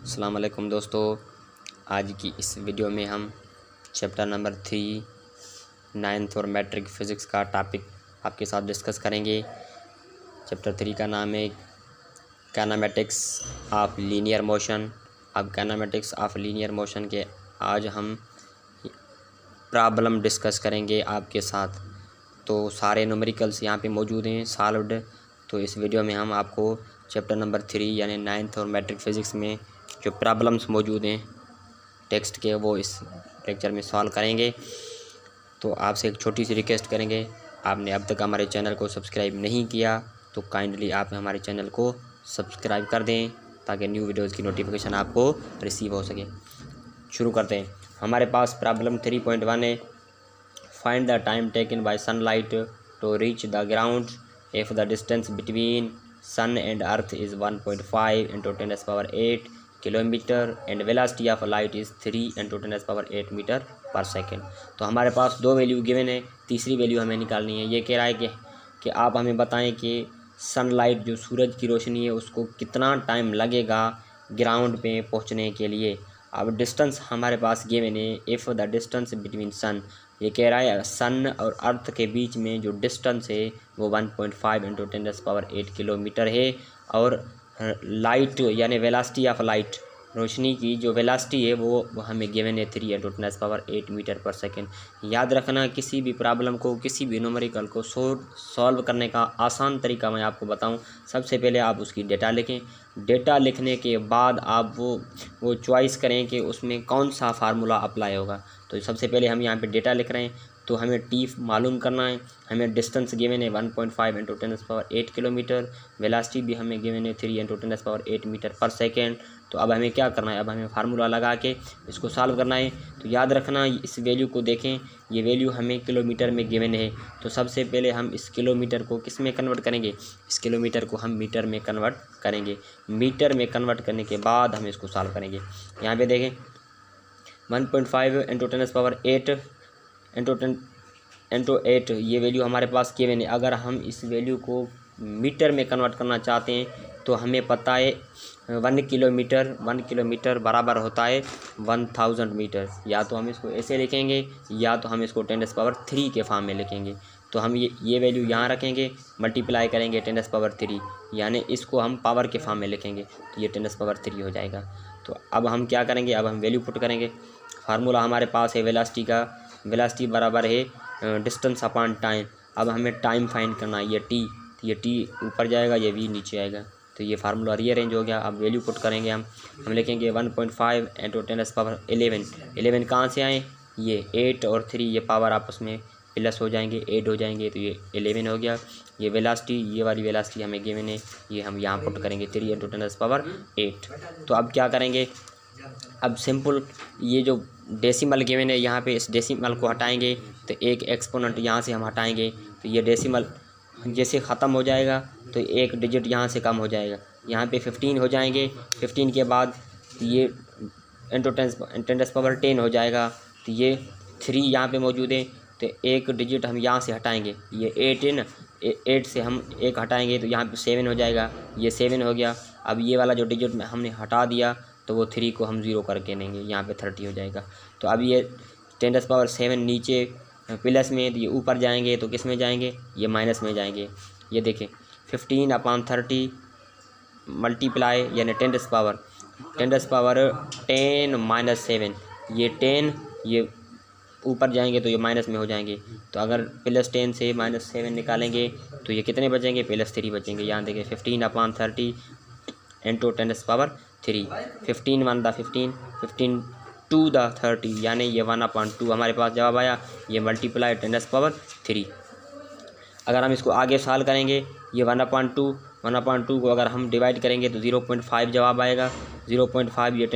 अस्सलाम वालेकुम दोस्तों, आज की इस वीडियो में हम चैप्टर नंबर 3 9th और मैट्रिक फ़िज़िक्स का टॉपिक आपके साथ डिस्कस करेंगे। चैप्टर 3 का नाम है काइनेमेटिक्स ऑफ लीनियर मोशन। अब काइनेमेटिक्स ऑफ लीनियर मोशन के आज हम प्रॉब्लम डिस्कस करेंगे आपके साथ। तो सारे न्यूमेरिकल्स यहाँ पे मौजूद हैं सॉल्व्ड। तो इस वीडियो में हम आपको चैप्टर नंबर 3 यानी 9th और मैट्रिक फ़िज़िक्स में जो प्रॉब्लम्स मौजूद हैं टेक्स्ट के वो इस लेक्चर में सॉल्व करेंगे। तो आपसे एक छोटी सी रिक्वेस्ट करेंगे, आपने अब तक हमारे चैनल को सब्सक्राइब नहीं किया तो काइंडली आप हमारे चैनल को सब्सक्राइब कर दें ताकि न्यू वीडियोज़ की नोटिफिकेशन आपको रिसीव हो सके। शुरू करते हैं। हमारे पास प्रॉब्लम 3.1 है, find the time taken by sunlight to reach the ground if the distance between sun and earth is 1.5 × 10⁸ kilometre and velocity of light is 3 × 10⁸ metre per second. तो हमारे पास दो वैल्यू गिवन है, तीसरी वैल्यू हमें निकालनी है। ये कह रहा है कि आप हमें बताएं कि सनलाइट जो सूरज की रोशनी है उसको कितना टाइम लगेगा ग्राउंड पे पहुंचने के लिए। अब डिस्टेंस हमारे पास गिवन है, if the distance between sun, ये कह रहा है सन और अर्थ के बीच में जो डिस्टेंस है वो 1.5 × 10⁸ किलोमीटर है। और लाइट यानी वेलोसिटी ऑफ लाइट, रोशनी की जो वेलोसिटी है वो हमें गिवन है 3 × 10⁸ मीटर पर सेकेंड। याद रखना, किसी भी प्रॉब्लम को, किसी भी न्यूमेरिकल को सॉल्व करने का आसान तरीका मैं आपको बताऊं। सबसे पहले आप उसकी डेटा लिखें। डेटा लिखने के बाद आप वो चॉइस करें कि उसमें कौन सा फार्मूला अप्लाई होगा। तो सबसे पहले हम यहाँ पे डेटा लिख रहे हैं, तो हमें टी मालूम करना है। हमें डिस्टेंस गिवन है 1.5 × 10⁸ किलोमीटर, वेलोसिटी भी हमें गिवन है 3 × 10⁸ मीटर पर सेकेंड। तो अब हमें क्या करना है, अब हमें फार्मूला लगा के इसको सॉल्व करना है। तो याद रखना, इस वैल्यू को देखें, ये वैल्यू हमें किलोमीटर में गिवन है। तो सबसे पहले हम इस किलोमीटर को किस में कन्वर्ट करेंगे, इस किलोमीटर को हम मीटर में कन्वर्ट करेंगे। मीटर में कन्वर्ट करने के बाद हम इसको सॉल्व करेंगे। यहाँ पे देखें 1.5 × 10⁸ ये वैल्यू हमारे पास गिवन है। अगर हम इस वैल्यू को मीटर में कन्वर्ट करना चाहते हैं तो हमें पता है 1 किलोमीटर बराबर होता है 1000 मीटर। या तो हम इसको ऐसे लिखेंगे या तो हम इसको 10⁻³ के फॉर्म में लिखेंगे। तो हम ये वैल्यू यहाँ रखेंगे, मल्टीप्लाई करेंगे 10⁻³ यानी इसको हम पावर के फॉर्म में लिखेंगे तो ये 10⁻³ हो जाएगा। तो अब हम क्या करेंगे, अब हम वैल्यू पुट करेंगे। फार्मूला हमारे पास है वेलोसिटी का, वेलोसिटी बराबर है डिस्टेंस अपॉन टाइम। अब हमें टाइम फाइंड करना है, ये टी, तो ये टी ऊपर जाएगा, ये वी नीचे आएगा। तो ये फार्मूला रीअरेंज हो गया। अब वैल्यू पुट करेंगे हम लिखेंगे 1.5 × 10⁻11। 11 कहाँ से आए, ये 8 और 3 ये पावर आपस में प्लस हो जाएंगे, 8 हो जाएंगे, तो ये 11 हो गया। ये वेलोसिटी, ये वाली वेलोसिटी हमें गिवन है, ये हम यहाँ पुट करेंगे 3 × 10⁸। तो अब क्या करेंगे, अब सिंपल ये जो डेसिमल गिवन है यहाँ पे इस डेसिमल को हटाएंगे तो एक एक्सपोनेंट यहाँ से हम हटाएंगे तो ये डेसिमल जैसे ख़त्म हो जाएगा तो एक डिजिट यहाँ से कम हो जाएगा, यहाँ पे 15 हो जाएंगे। 15 के बाद ये × 10⁻10 हो जाएगा। तो ये 3 यहाँ पे मौजूद है तो एक डिजिट हम यहाँ से हटाएंगे, ये 8 है ना, 8 से हम एक हटाएंगे तो यहाँ पे 7 हो जाएगा, ये 7 हो गया। अब ये वाला जो डिजिट में हमने हटा दिया तो वो 3 को हम 0 करके लेंगे, यहाँ पे 30 हो जाएगा। तो अब ये 10⁻7 नीचे प्लस में, तो ये ऊपर जाएंगे तो किस में जाएंगे, ये माइनस में जाएंगे। ये देखें 15/30 मल्टीप्लाई यानी 10⁻10 -7, ये 10 ये ऊपर जाएंगे तो ये माइनस में हो जाएंगे। तो अगर +10 से -7 निकालेंगे तो ये कितने बचेंगे, +3 बचेंगे। यहाँ देखें 15/30 × 10⁻3, 15 × 1 = 15, 15 × 2 = 30 यानी ये 1/2 हमारे पास जवाब आया। ये मल्टीप्लाई 10⁻3। अगर हम इसको आगे सॉल्व करेंगे, ये 1/2 को अगर हम डिवाइड करेंगे तो 0.5 जवाब आएगा। 0.5 ये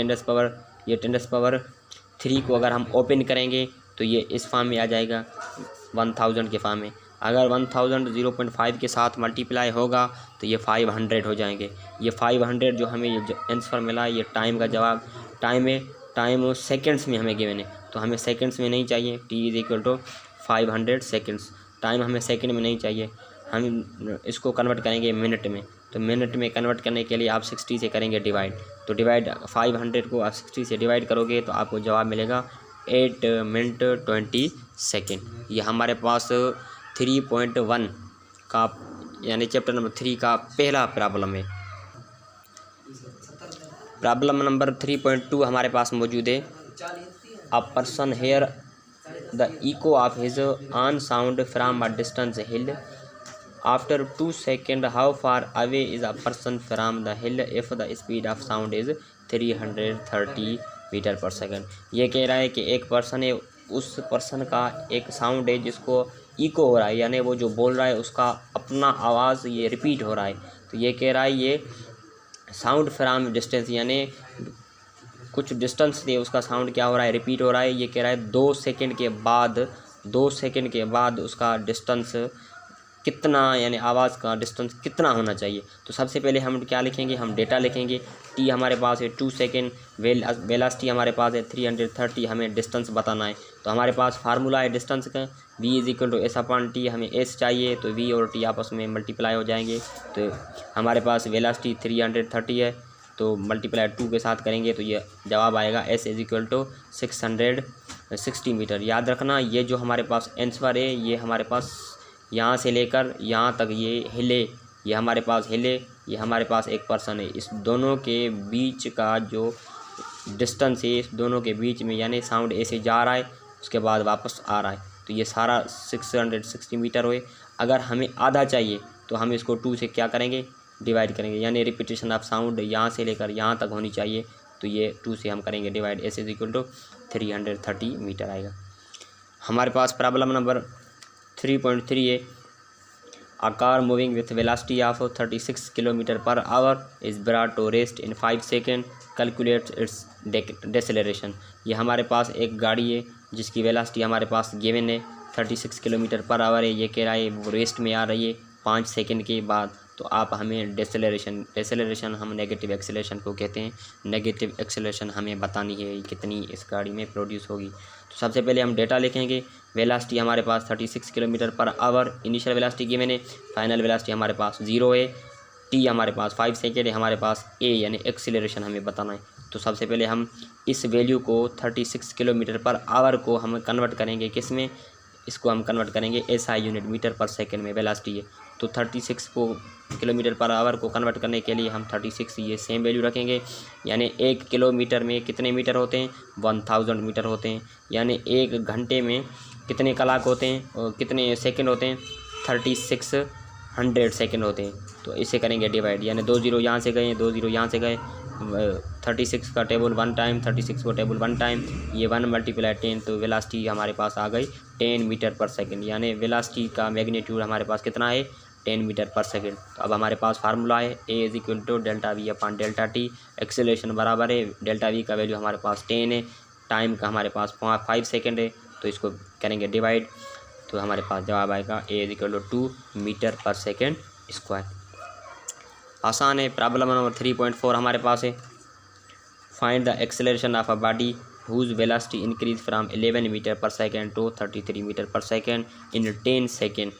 10⁻3 को अगर हम ओपन करेंगे तो ये इस फॉर्म में आ जाएगा 1000 के फॉर्म में। अगर 1000 0.5 के साथ मल्टीप्लाई होगा तो ये 500 हो जाएंगे। ये 500 जो हमें ये आंसर मिला, ये टाइम का जवाब, टाइम सेकंड्स में हमें गिवन है तो हमें सेकंड्स में नहीं चाहिए। t = 500 सेकंड्स, टाइम हमें सेकंड में नहीं चाहिए, हम इसको कन्वर्ट करेंगे मिनट में। तो मिनट में कन्वर्ट करने के लिए आप 60 से करेंगे डिवाइड। तो डिवाइड 500 को आप 60 से डिवाइड करोगे तो आपको जवाब मिलेगा 8 मिनट 20 सेकेंड। ये हमारे पास 3.1 का यानी चैप्टर नंबर 3 का पहला प्रॉब्लम है। प्रॉब्लम नंबर 3.2 हमारे पास मौजूद है। A person hear the echo of his own sound from a distance hill after 2 second how far away is a person from the hill if the speed of sound is 330 metre per second. ये कह रहा है कि एक person है, उस person का एक साउंड है जिसको इको हो रहा है, यानी वो जो बोल रहा है उसका अपना आवाज़ ये रिपीट हो रहा है। तो ये कह रहा है ये साउंड फ्रॉम डिस्टेंस यानी कुछ डिस्टेंस से उसका साउंड क्या हो रहा है, रिपीट हो रहा है। ये कह रहा है 2 सेकंड के बाद उसका डिस्टेंस कितना यानी आवाज़ का डिस्टेंस कितना होना चाहिए। तो सबसे पहले हम क्या लिखेंगे, हम डेटा लिखेंगे। टी हमारे पास है 2 सेकेंड, वेलोसिटी हमारे पास है 330, हमें डिस्टेंस बताना है। तो हमारे पास फार्मूला है डिस्टेंस का v is S upon T, हमें s चाहिए तो v और t आपस में मल्टीप्लाई हो जाएंगे। तो हमारे पास वेलोसिटी 330 है तो मल्टीप्लाई 2 के साथ करेंगे तो ये जवाब आएगा s इज 660 मीटर। याद रखना ये जो हमारे पास आंसर है ये हमारे पास यहाँ से लेकर यहाँ तक ये हिले, ये हमारे पास हिले, ये हमारे पास एक पर्सन है, इस दोनों के बीच का जो डिस्टेंस है, इस दोनों के बीच में यानी साउंड ऐसे जा रहा है उसके बाद वापस आ रहा है, तो ये सारा 660 मीटर हुए। अगर हमें आधा चाहिए तो हम इसको 2 से क्या करेंगे, डिवाइड करेंगे, यानी रिपीटेशन ऑफ साउंड यहाँ से लेकर यहाँ तक होनी चाहिए, तो ये 2 से हम करेंगे डिवाइड, s इज 330 मीटर आएगा। हमारे पास प्रॉब्लम नंबर 3.3 है। A car moving with velocity of 36 kilometre per hour is brought to rest in 5 second, calculate its deceleration. ये हमारे पास एक गाड़ी है जिसकी वेलोसिटी हमारे पास गिवन है 36 किलोमीटर पर आवर है। ये कह रहा है वो रेस्ट में आ रही है 5 सेकेंड के बाद। तो आप हमें डेसेलरेशन हम नेगेटिव एक्सेलरेशन को कहते हैं, नेगेटिव एक्सेलरेशन हमें बतानी है कितनी इस गाड़ी में प्रोड्यूस होगी। तो सबसे पहले हम डेटा लिखेंगे। वेलोसिटी हमारे पास 36 kilometre per our, initial velocity given है, फाइनल वेलोसिटी हमारे पास 0 है, टी हमारे पास 5 सेकेंड है, हमारे पास ए यानी एक्सीलरेशन हमें बताना है। तो सबसे पहले हम इस वैल्यू को 36 किलोमीटर पर आवर को हम कन्वर्ट करेंगे किस में, इसको हम कन्वर्ट करेंगे SI unit metre per second में वेलोसिटी है। तो 36 को किलोमीटर पर आवर को कन्वर्ट करने के लिए हम 36 ये सेम वैल्यू रखेंगे, यानी 1 किलोमीटर में कितने मीटर होते हैं, 1000 मीटर होते हैं, यानी 1 घंटे में कितने कलाक होते हैं और कितने सेकंड होते हैं, 3600 सेकंड होते हैं। तो इसे करेंगे डिवाइड, यानी 2 0 यहाँ से गए, 2 0 यहाँ से गए, 36 का टेबल 1 टाइम, 36 को टेबल 1 टाइम, ये 1 मल्टीप्लाई 10, तो वेलोसिटी हमारे पास आ गई 10 मीटर पर सेकंड, यानी वेलोसिटी का मैग्नीट्यूड हमारे पास कितना है, 10 मीटर पर सेकंड। तो अब हमारे पास फार्मूला है a is equal to delta v upon delta t, acceleration बराबर है डेल्टा वी का वैल्यू हमारे पास 10 है, टाइम का हमारे पास 5 सेकेंड है, तो इसको करेंगे डिवाइड, तो हमारे पास जवाब आएगा a is equal to 2 metre per second square. आसान है। प्रॉब्लम नंबर 3.4 हमारे पास है। Find the acceleration of a body whose velocity increase from 11 metre per second to 33 metre per second in 10 second.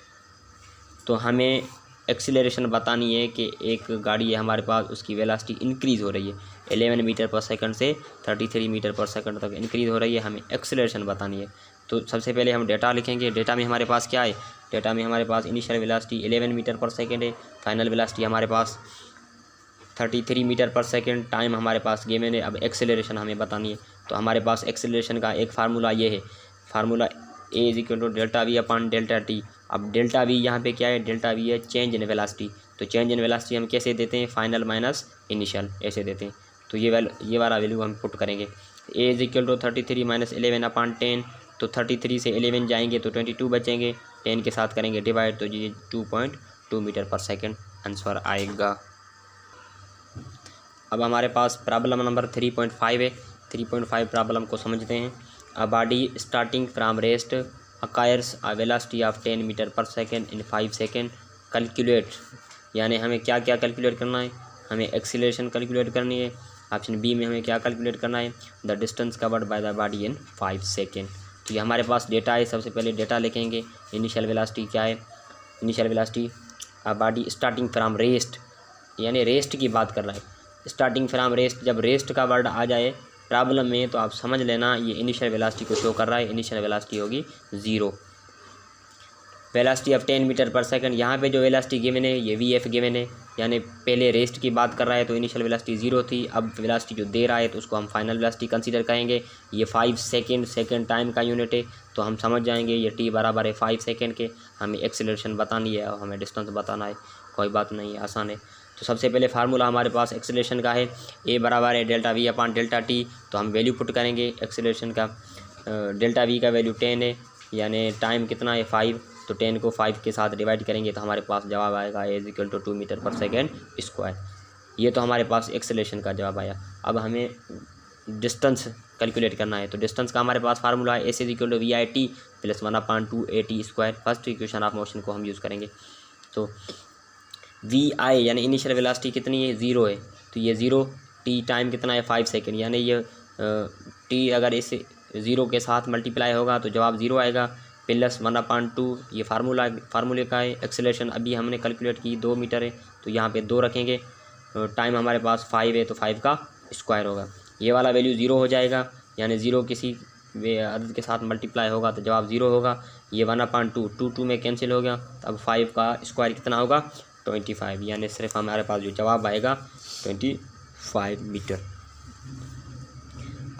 तो हमें एक्सेलरेशन बतानी है कि एक गाड़ी है हमारे पास, उसकी वेलोसिटी इंक्रीज़ हो रही है 11 मीटर पर सेकंड से 33 मीटर पर सेकंड तक इंक्रीज़ हो रही है, हमें एक्सेलरेशन बतानी है। तो सबसे पहले हम डेटा लिखेंगे। डेटा में हमारे पास क्या है, डेटा में हमारे पास initial velocity 11 metre per second है, फाइनल वेलोसिटी हमारे पास 33 मीटर पर सेकंड, टाइम हमारे पास गिवन है। अब एक्सेलरेशन हमें बतानी है, तो हमारे पास एक्सेलरेशन का एक फार्मूला ये है, formula a is equal to delta v upon delta t. अब डेल्टा वी यहाँ पे क्या है, डेल्टा वी है चेंज इन वेलोसिटी, तो चेंज इन वेलोसिटी हम कैसे देते हैं, फाइनल माइनस इनिशियल ऐसे देते हैं। तो ये वाला वैल्यू हम पुट करेंगे। a is equal to 33 minus 11 upon 10, तो 33 से 11 जाएंगे तो 22 बचेंगे, 10 के साथ करेंगे डिवाइड, तो ये 2.2 मीटर पर सेकेंड आंसर आएगा। अब हमारे पास प्रॉब्लम नंबर 3.5 है। 3.5 प्रॉब्लम को समझते हैं। A body starting from rest acquires a velocity of 10 metre per second in 5 second, calculate, यानी हमें क्या क्या कैलकुलेट करना है, हमें एक्सीलरेशन कैलकुलेट करनी है। ऑप्शन बी में हमें क्या कैलकुलेट करना है, the distance covered by the body in 5 second. तो ये हमारे पास डेटा है, सबसे पहले डेटा लिखेंगे। इनिशियल वेलोसिटी क्या है, initial velocity a body starting from rest, यानी रेस्ट की बात कर रहा है, स्टार्टिंग फ्रॉम रेस्ट। जब रेस्ट का वर्ड आ जाए प्रॉब्लम में तो आप समझ लेना ये इनिशियल वेलोसिटी को शो कर रहा है। इनिशियल वेलोसिटी होगी 0। Velocity of 10 metre per second, यहाँ पे जो वेलोसिटी गिवन है ये वी एफ गिवन है, यानी पहले रेस्ट की बात कर रहा है तो इनिशियल वेलोसिटी 0 थी। अब वेलोसिटी जो दे रहा है तो उसको हम फाइनल वेलोसिटी कंसीडर करेंगे। ये 5 सेकंड, सेकंड टाइम का यूनिट है तो हम समझ जाएंगे ये टी बराबर है 5 सेकंड के। हमें एक्सेलरेशन बतानी है और हमें डिस्टेंस बताना है, कोई बात नहीं है, आसान है। तो सबसे पहले फार्मूला हमारे पास एक्सेलरेशन का है, ए बराबर है delta v upon delta T. तो हम वैल्यू पुट करेंगे एक्सेलरेशन का। डेल्टा वी का वैल्यू 10 है, यानी टाइम कितना है 5, तो 10 को 5 के साथ डिवाइड करेंगे तो हमारे पास जवाब आएगा ए equal to 2 metre per second square. ये तो हमारे पास एक्सेलरेशन का जवाब आया। अब हमें डिस्टेंस कैलकुलेट करना है, तो डिस्टेंस का हमारे पास फार्मूला है s equal to we i t plus 1/2 a t square. First equation of motion को हम यूज़ करेंगे। तो वी आई यानी इनिशियल वेलोसिटी कितनी है 0 है, तो ये 0, टी टाइम कितना है 5 सेकेंड, यानी ये टी अगर इस 0 के साथ मल्टीप्लाई होगा तो जवाब 0 आएगा प्लस 1/2। ये फार्मूले का है। एक्सेलरेशन अभी हमने कैलकुलेट की 2 मीटर है तो यहाँ पे 2 रखेंगे। टाइम हमारे पास 5 है तो 5 का स्क्वायर होगा। ये वाला वैल्यू 0 हो जाएगा, यानी 0 किसी अदद के साथ मल्टीप्लाई होगा तो जवाब 0 होगा। ये 1/2 2 में कैंसिल हो गया, अब 5 का स्क्वायर कितना होगा 25, यानी सिर्फ हमारे पास जो जवाब आएगा 25 मीटर।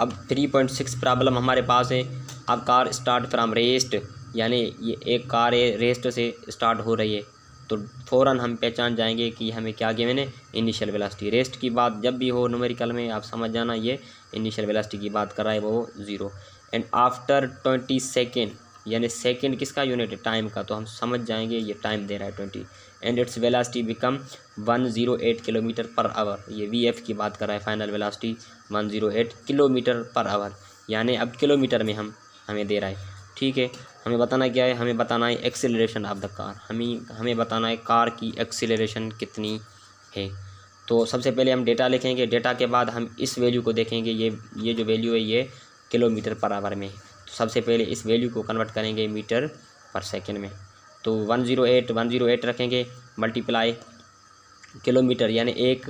अब 3.6 प्रॉब्लम हमारे पास है। अब कार स्टार्ट फ्रॉम रेस्ट, यानी ये एक कार है रेस्ट से स्टार्ट हो रही है तो फ़ौरन हम पहचान जाएंगे कि हमें क्या गिवन है इनिशियल वेलोसिटी। रेस्ट की बात जब भी हो न्यूमेरिकल में आप समझ जाना ये इनिशियल वेलोसिटी की बात कर रहा है वो 0। एंड आफ्टर 20 सेकेंड, यानी सेकेंड किसका यूनिट है टाइम का, तो हम समझ जाएंगे ये टाइम दे रहा है 20। And its velocity become 108 kilometre per our. ये वी एफ की बात कर रहा है, final velocity 108 kilometre per our, यानी अब किलोमीटर में हमें दे रहा है। ठीक है, हमें बताना क्या है, हमें बताना है एक्सेलरेशन ऑफ द कार। हमें बताना है कार की एक्सेलरेशन कितनी है। तो सबसे पहले हम डेटा लिखेंगे, डेटा के बाद हम इस वैल्यू को देखेंगे। ये जो वैल्यू है ये किलोमीटर पर आवर में है, तो सबसे पहले इस वैल्यू को कन्वर्ट करेंगे मीटर पर सेकेंड में। तो 108 रखेंगे मल्टीप्लाई किलोमीटर, यानी 1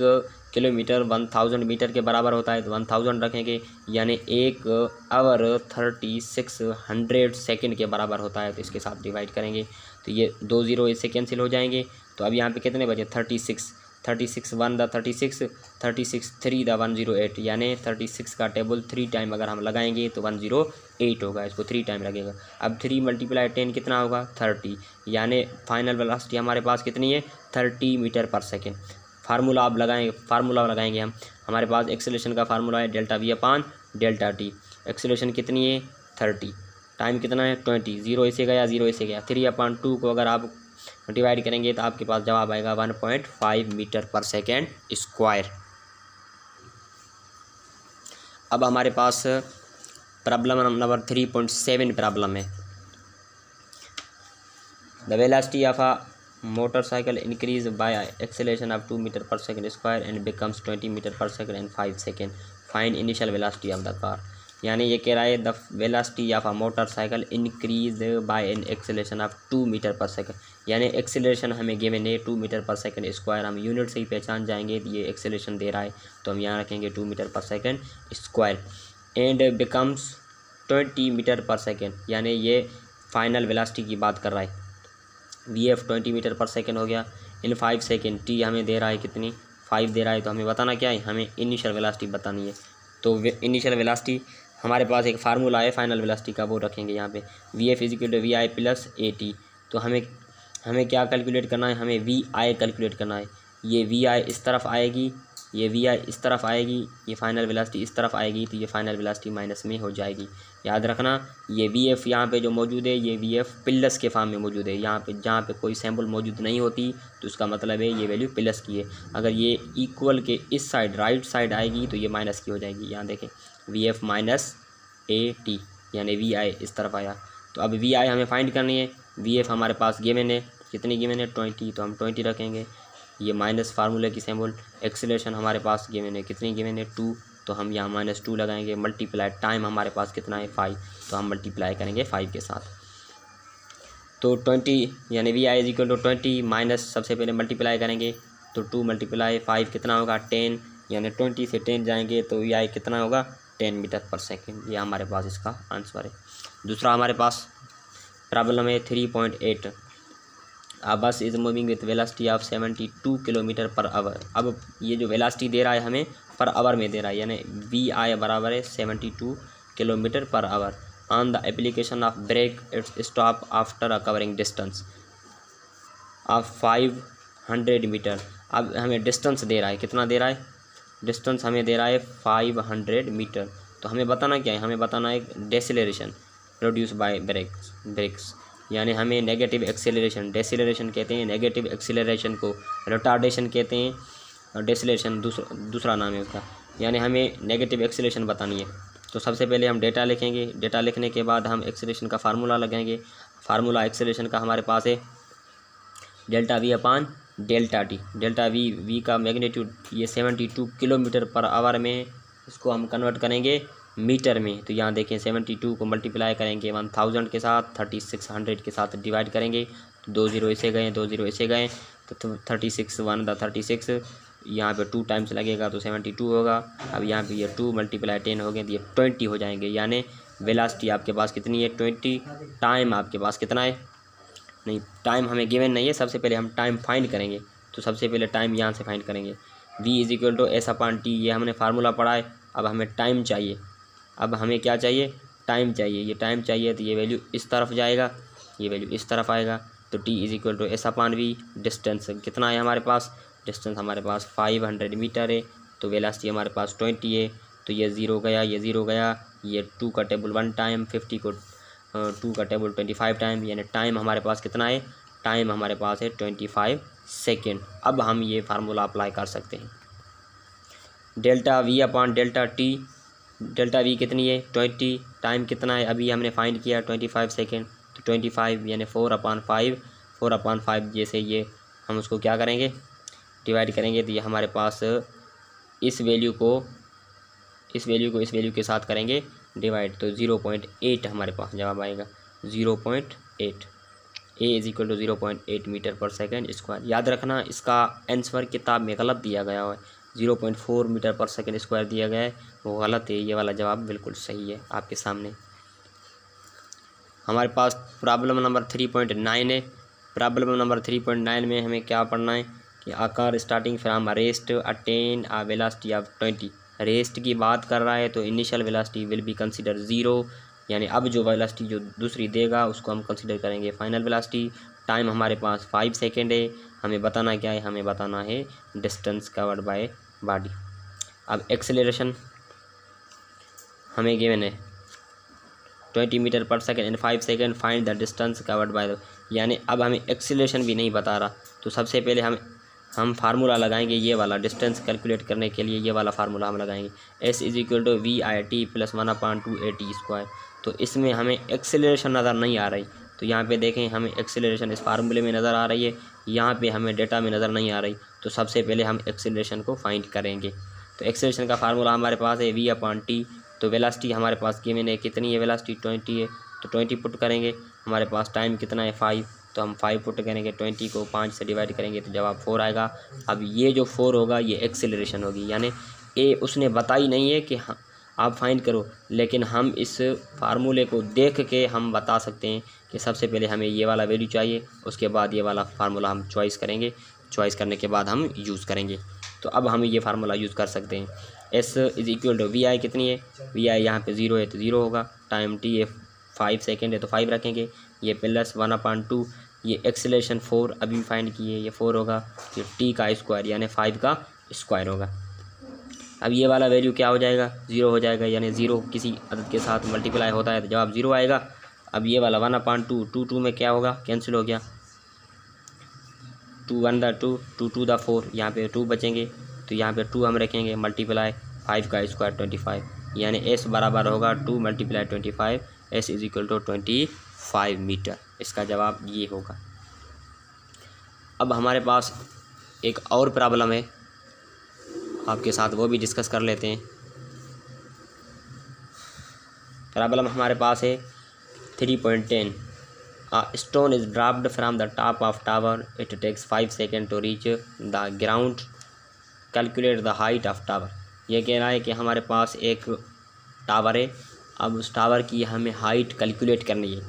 किलोमीटर 1000 मीटर के बराबर होता है तो 1000 रखेंगे, यानी 1 आवर 3600 सेकेंड के बराबर होता है तो इसके साथ डिवाइड करेंगे तो ये 2 0 इससे कैंसिल हो जाएंगे। तो अब यहाँ पे कितने बचे 36 1 द 36 3 द 108, यानी 36 का टेबल 3 टाइम अगर हम लगाएंगे तो 108 होगा, इसको 3 टाइम लगेगा। अब 3 × 10 कितना होगा 30, यानी फाइनल वेलोसिटी हमारे पास कितनी है 30 मीटर पर सेकेंड। फार्मूला लगाएंगे हम। हमारे पास एक्सेलरेशन का फार्मूला है delta v upon delta t. Acceleration कितनी है 30, टाइम कितना है 20, 0 इसे गया 0 इसे गया, 3/2 को अगर आप डिवाइड करेंगे तो आपके पास जवाब आएगा 1.5 मीटर पर सेकेंड स्क्वायर। अब हमारे पास प्रॉब्लम नंबर 3.7 प्रॉब्लम है। The velocity of a motorcycle increase by acceleration of 2 meter per second square and becomes 20 meter per second in 5 second. Find initial velocity of the car. यानी ये कह रहा है the velocity of a motorcycle increase by an acceleration of 2 metre per second, यानी acceleration हमें given है 2 metre per second square. हम unit से ही पहचान जाएंगे ये एक्सेलरेशन दे रहा है तो हम यहाँ रखेंगे 2 metre per second square. And becomes 20 metre per second, यानी ये फाइनल वेलोसिटी की बात कर रहा है। V f 20 metre per second हो गया इन 5 सेकेंड। टी हमें दे रहा है कितनी 5 दे रहा है, तो हमें बताना क्या है हमें इनिशियल वेलोसिटी बतानी है। तो इनिशियल वेलोसिटी हमारे पास एक फार्मूला है फाइनल वेलोसिटी का, वो रखेंगे यहाँ पे v f equal to we i plus a t. तो हमें क्या कैलकुलेट करना है, हमें वी आई कैलकुलेट करना है। ये वी आई इस तरफ आएगी, ये वी आई इस तरफ आएगी, ये फाइनल वेलोसिटी इस तरफ आएगी, तो ये फाइनल वेलोसिटी माइनस में हो जाएगी। याद रखना ये वी एफ यहाँ पे जो मौजूद है ये वी एफ प्लस के फॉर्म में मौजूद है। यहाँ पे जहाँ पे कोई सैम्पल मौजूद नहीं होती तो उसका मतलब है ये वैल्यू प्लस की है। अगर ये इक्वल के इस साइड राइट साइड आएगी तो ये माइनस की हो जाएगी। यहाँ देखें V F minus A T, यानी वी आई इस तरफ आया। तो अब वी आई हमें फाइंड करनी है। वी एफ हमारे पास गिवन है, कितनी गिवन है 20, तो हम 20 रखेंगे। ये माइनस फार्मूले की सिंबल। एक्सेलरेशन हमारे पास गिवन है, कितनी गिवन है 2, तो हम यहाँ -2 लगाएंगे। मल्टीप्लाई टाइम हमारे पास कितना है 5, तो हम मल्टीप्लाई करेंगे 5 के साथ। तो 20 यानी v i equal to 20 minus सबसे पहले मल्टीप्लाई करेंगे तो 2 मल्टीप्लाई 5 कितना होगा 10, यानी 20 से 10 जाएंगे तो वी आई कितना होगा 10 मीटर पर सेकेंड। ये हमारे पास इसका आंसर है। दूसरा हमारे पास प्रॉब्लम है 3.8। A bus is moving with velocity of 72 kilometre per hour. अब ये जो वेलोसिटी दे रहा है हमें पर आवर में दे रहा है, यानी वी आई बराबर है 72 kilometre per hour. On the application of brake its stop after a covering distance of 500 metre. अब हमें डिस्टेंस दे रहा है, कितना दे रहा है, डिस्टेंस हमें दे रहा है 500 मीटर। तो हमें बताना क्या है, हमें बताना है डेसिलरेशन प्रोड्यूस बाय ब्रेक्स, यानी हमें नेगेटिव एक्सेलरेशन, डेसिलरेशन कहते हैं नेगेटिव एक्सेलरेशन को, रिटार्डेशन कहते हैं, और डेसिलरेशन दूसरा नाम है उसका, यानी हमें नेगेटिव एक्सेलरेशन बतानी है। तो सबसे पहले हम डेटा लिखेंगे, डेटा लिखने के बाद हम एक्सेलरेशन का फार्मूला लगाएंगे। फार्मूला एक्सेलरेशन का हमारे पास है delta V upon delta T. Delta we का मैग्नीट्यूड ये 72 किलोमीटर पर आवर में, इसको हम कन्वर्ट करेंगे मीटर में। तो यहाँ देखें 72 को मल्टीप्लाई करेंगे 1000 के साथ, 3600 के साथ डिवाइड करेंगे, तो 2 0 ऐसे गए, 2 0 ऐसे गए, तो 36 1 36, यहाँ पे 2 टाइम्स लगेगा तो 72 होगा। अब यहाँ पे ये 2 मल्टीप्लाई 10 हो गए तो ये 20 हो जाएंगे, यानी वेलोसिटी आपके पास कितनी है 20। टाइम आपके पास कितना है, नहीं टाइम हमें गिवन नहीं है, सबसे पहले हम टाइम फाइंड करेंगे। तो सबसे पहले टाइम यहाँ से फाइंड करेंगे, v is equal to s upon t, ये हमने फार्मूला पढ़ा है। अब हमें टाइम चाहिए, अब हमें क्या चाहिए, टाइम चाहिए। ये टाइम चाहिए तो ये वैल्यू इस तरफ जाएगा, ये वैल्यू इस तरफ आएगा, तो t is equal to s upon v. Distance कितना है हमारे पास, डिस्टेंस हमारे पास 500 मीटर है, तो वेलोसिटी हमारे पास 20 है, तो ये 0 गया, ये 0 गया, ये 2 का टेबल 1 टाइम, 50 को 2 का टेबल 25 टाइम, यानी टाइम हमारे पास कितना है, टाइम हमारे पास है 25 सेकेंड। अब हम ये फार्मूला अप्लाई कर सकते हैं, delta V upon delta T. Delta we कितनी है 20, टाइम कितना है अभी हमने फाइंड किया 25 सेकेंड, तो 25 यानी 4/5 जैसे ये हम उसको क्या करेंगे डिवाइड करेंगे, तो ये हमारे पास इस वैल्यू को इस वैल्यू के साथ करेंगे डिवाइड, तो 0.8 हमारे पास जवाब आएगा 0.8। ए is equal to 0.8 metre per second square. याद रखना इसका आंसर किताब में गलत दिया गया है, 0.4 मीटर पर सेकेंड स्क्वायर दिया गया है, वो गलत है, ये वाला जवाब बिल्कुल सही है आपके सामने। हमारे पास प्रॉब्लम नंबर 3.9 है। प्रॉब्लम नंबर 3.9 में हमें क्या पढ़ना है कि a car starting from rest attain a velocity of 20। Rest की बात कर रहा है तो initial velocity will be consider 0, यानी अब जो वेलोसिटी जो दूसरी देगा उसको हम कंसीडर करेंगे फाइनल वेलोसिटी। टाइम हमारे पास 5 सेकेंड है, हमें बताना क्या है, हमें बताना है डिस्टेंस कवर्ड बाय बॉडी। अब एक्सेलरेशन हमें गिवन है 20 metre per second in 5 second, find the distance covered by, यानी अब हमें एक्सेलरेशन भी नहीं बता रहा, तो सबसे पहले हम फार्मूला लगाएंगे ये वाला डिस्टेंस कैलकुलेट करने के लिए, ये वाला फार्मूला हम लगाएंगे s is equal to we i t plus 1/2 square. तो इसमें हमें एक्सेलरेशन नज़र नहीं आ रही, तो यहाँ पे देखें हमें एक्सेलरेशन इस फार्मूले में नज़र आ रही है, यहाँ पे हमें डेटा में नज़र नहीं आ रही, तो सबसे पहले हम एक्सेलरेशन को फाइंड करेंगे। तो एक्सेलरेशन का फार्मूला हमारे पास है v/t। तो वेलोसिटी हमारे पास गिवन है कितनी है, वेलोसिटी 20 है, तो 20 पुट करेंगे, हमारे पास टाइम कितना है 5, तो हम 5 पुट करेंगे, 20 को 5 से डिवाइड करेंगे तो जवाब 4 आएगा। अब ये जो 4 होगा ये एक्सेलरेशन होगी, यानी ए उसने बताई नहीं है कि हाँ आप फाइंड करो, लेकिन हम इस फार्मूले को देख के हम बता सकते हैं कि सबसे पहले हमें ये वाला वैल्यू चाहिए, उसके बाद ये वाला फार्मूला हम चॉइस करेंगे, चॉइस करने के बाद हम यूज़ करेंगे। तो अब हम ये फार्मूला यूज़ कर सकते हैं, S is equal to we I कितनी है, वी आई यहाँ पे 0 है तो 0 होगा, टाइम टी है 5 सेकेंड है तो 5 रखेंगे, ये प्लस 1/2, ये एक्सेलरेशन 4 अभी फाइंड किए, ये 4 होगा, ये टी का स्क्वायर यानी 5 का स्क्वायर होगा। अब ये वाला वैल्यू क्या हो जाएगा 0 हो जाएगा, यानी 0 किसी अदद के साथ मल्टीप्लाई होता है तो जवाब 0 आएगा। अब ये वाला 1/2 2 में क्या होगा कैंसिल हो गया, 2 1 द 2 2 2 द 4, यहाँ पे 2 बचेंगे, तो यहाँ पे 2 हम रखेंगे मल्टीप्लाई 5 का स्क्वायर 25, यानी एस बराबर होगा 2 multiply 25, s is equal to 25 metre. इसका जवाब ये होगा। अब हमारे पास एक और प्रॉब्लम है आपके साथ, वो भी डिस्कस कर लेते हैं। प्रॉब्लम हमारे पास है 3.10। A stone is dropped from the top of tower. It takes 5 seconds to reach the ground. Calculate the height of tower. ये कह रहा है कि हमारे पास एक टावर है, अब उस टावर की हमें हाइट कैलकुलेट करनी है।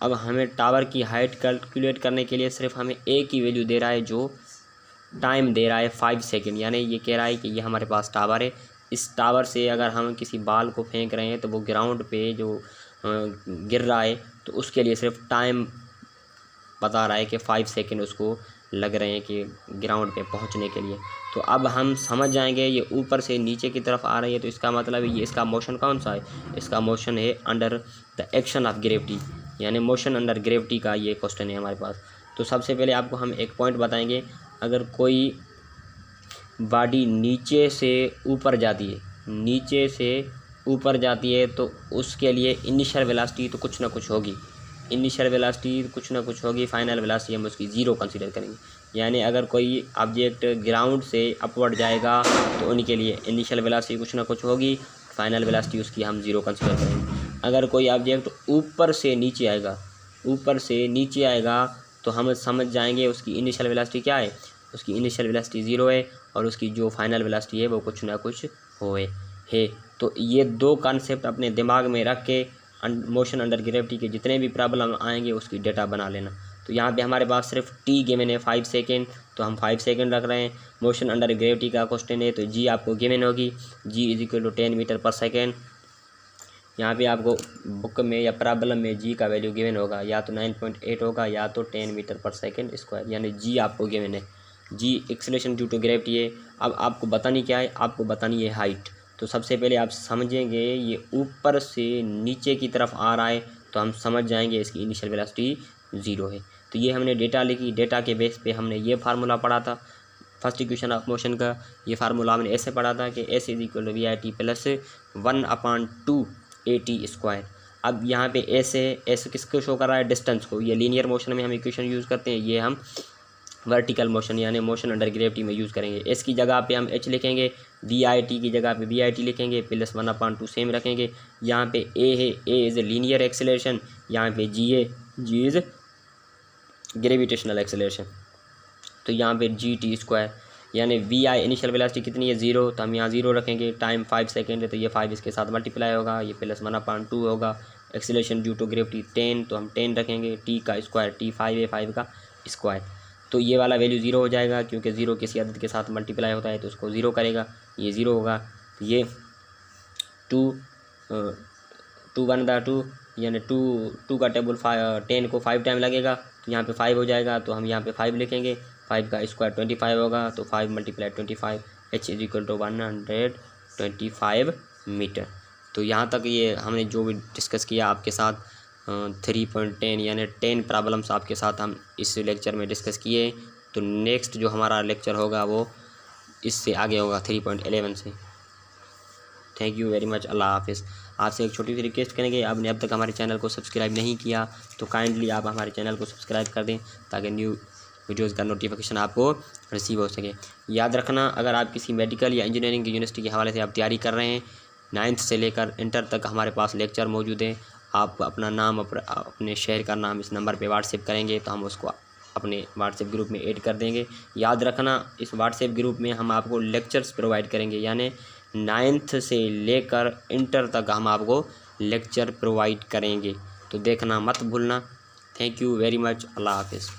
अब हमें टावर की हाइट कैलकुलेट करने के लिए सिर्फ हमें ए की वैल्यू दे रहा है, जो टाइम दे रहा है 5 सेकेंड। यानी ये कह रहा है कि ये हमारे पास टावर है, इस टावर से अगर हम किसी बाल को फेंक रहे हैं तो वो ग्राउंड पे जो गिर रहा है तो उसके लिए सिर्फ टाइम बता रहा है कि 5 सेकेंड उसको लग रहे हैं कि ग्राउंड पे पहुंचने के लिए। तो अब हम समझ जाएंगे ये ऊपर से नीचे की तरफ आ रही है, तो इसका मतलब ये इसका मोशन कौन सा है, इसका मोशन है under the action of gravity, यानी मोशन अंडर ग्रेविटी का ये क्वेश्चन है हमारे पास। तो सबसे पहले आपको हम एक पॉइंट बताएंगे, अगर कोई बॉडी नीचे से ऊपर जाती है, नीचे से ऊपर जाती है तो उसके लिए इनिशियल वेलोसिटी तो कुछ ना कुछ होगी, इनिशियल वेलोसिटी कुछ ना कुछ होगी, फाइनल वेलोसिटी हम उसकी ज़ीरो कंसीडर करेंगे। यानी अगर कोई ऑब्जेक्ट ग्राउंड से अपवर्ड जाएगा तो उनके लिए इनिशियल वेलोसिटी कुछ ना कुछ होगी, फाइनल वेलोसिटी उसकी हम ज़ीरो कंसीडर करेंगे। अगर कोई ऑब्जेक्ट ऊपर से नीचे आएगा, ऊपर से नीचे आएगा तो हम समझ जाएंगे उसकी इनिशियल वेलोसिटी क्या है, उसकी इनिशियल वेलोसिटी ज़ीरो है और उसकी जो फाइनल वेलोसिटी है वो कुछ ना कुछ होए है। तो ये दो कॉन्सेप्ट अपने दिमाग में रख के मोशन अंडर ग्रेविटी के जितने भी प्रॉब्लम आएंगे उसकी डेटा बना लेना। तो यहाँ पे हमारे पास सिर्फ टी गिवन है 5 सेकेंड, तो हम 5 सेकेंड रख रहे हैं। मोशन अंडर ग्रेविटी का क्वेश्चन है तो जी आपको गिवन होगी, जी is equal to 10 metre per second. यहाँ पे आपको बुक में या प्रॉब्लम में जी का वैल्यू गिवन होगा, या तो 9.8 होगा या तो 10 मीटर पर सेकेंड स्क्वायर, यानी जी आपको गिवन है। जी एक्सेलरेशन ड्यू टू ग्रेविटी है। अब आपको बतानी क्या है, आपको बतानी है हाइट। तो सबसे पहले आप समझेंगे ये ऊपर से नीचे की तरफ आ रहा है तो हम समझ जाएंगे इसकी इनिशियल वेलोसिटी ज़ीरो है। तो ये हमने डेटा लिखी, डेटा के बेस पे हमने ये फार्मूला पढ़ा था फर्स्ट इक्वेशन ऑफ मोशन का। ये फार्मूला हमने ऐसे पढ़ा था कि s is equal to we i t plus 1/2 AT square. अब यहाँ पे ऐसे किसको शो कर रहा है, डिस्टेंस को। ये लीनियर मोशन में हम इक्वेशन यूज़ करते हैं, ये हम वर्टिकल मोशन यानी मोशन अंडर ग्रेविटी में यूज़ करेंगे। एस की जगह पे हम एच लिखेंगे, वी आई टी की जगह पे वी आई टी लिखेंगे, प्लस 1/2 सेम रखेंगे। यहाँ पे ए है, A is a linear acceleration, यहाँ पे जी है, जी इज़ ग्रेविटेशनल एक्सेलरेशन। तो यहाँ पे जी टी स्क्वायर यानी वी आई इनिशियल वेलोसिटी कितनी है 0, तो हम यहाँ 0 रखेंगे। टाइम 5 सेकेंड है तो ये 5 इसके साथ मल्टीप्लाई होगा, ये प्लस 1/2 होगा। एक्सेलरेशन ड्यू टू ग्रेविटी 10, तो हम 10 रखेंगे। टी का स्क्वायर, टी 5 है, 5 का स्क्वायर। तो ये वाला वैल्यू 0 हो जाएगा क्योंकि 0 किसी अदद के साथ मल्टीप्लाई होता है तो उसको 0 करेगा, ये 0 होगा। तो ये 2 1/2 यानी 2 का टेबल 10 को 5 टाइम लगेगा, तो यहाँ पे 5 हो जाएगा। तो हम यहाँ पे 5 लिखेंगे, 5 का स्क्वायर 25 होगा, तो 5 × 25 h is equal to 125 metre. तो यहाँ तक ये हमने जो भी डिस्कस किया आपके साथ 3.10 यानी 10 प्रॉब्लम्स आपके साथ हम इस लेक्चर में डिस्कस किए। तो नेक्स्ट जो हमारा लेक्चर होगा वो इससे आगे होगा 3.11 से। थैंक यू वेरी मच, अल्लाह हाफिज़। आपसे एक छोटी सी रिक्वेस्ट करेंगे, आपने अब तक हमारे चैनल को सब्सक्राइब नहीं किया तो काइंडली आप हमारे चैनल को सब्सक्राइब कर दें ताकि न्यू वीडियोज़ का नोटिफिकेशन आपको रिसीव हो सके। याद रखना, अगर आप किसी मेडिकल या इंजीनियरिंग की यूनिवर्सिटी के हवाले से आप तैयारी कर रहे हैं, 9th से लेकर इंटर तक हमारे पास लेक्चर मौजूद हैं। आप अपना नाम अपने शहर का नाम इस नंबर पे व्हाट्सएप करेंगे तो हम उसको अपने व्हाट्सएप ग्रुप में ऐड कर देंगे। याद रखना, इस व्हाट्सएप ग्रुप में हम आपको लेक्चर्स प्रोवाइड करेंगे, यानी 9th से लेकर इंटर तक हम आपको लेक्चर प्रोवाइड करेंगे। तो देखना मत भूलना। थैंक यू वेरी मच, अल्लाह हाफिज़।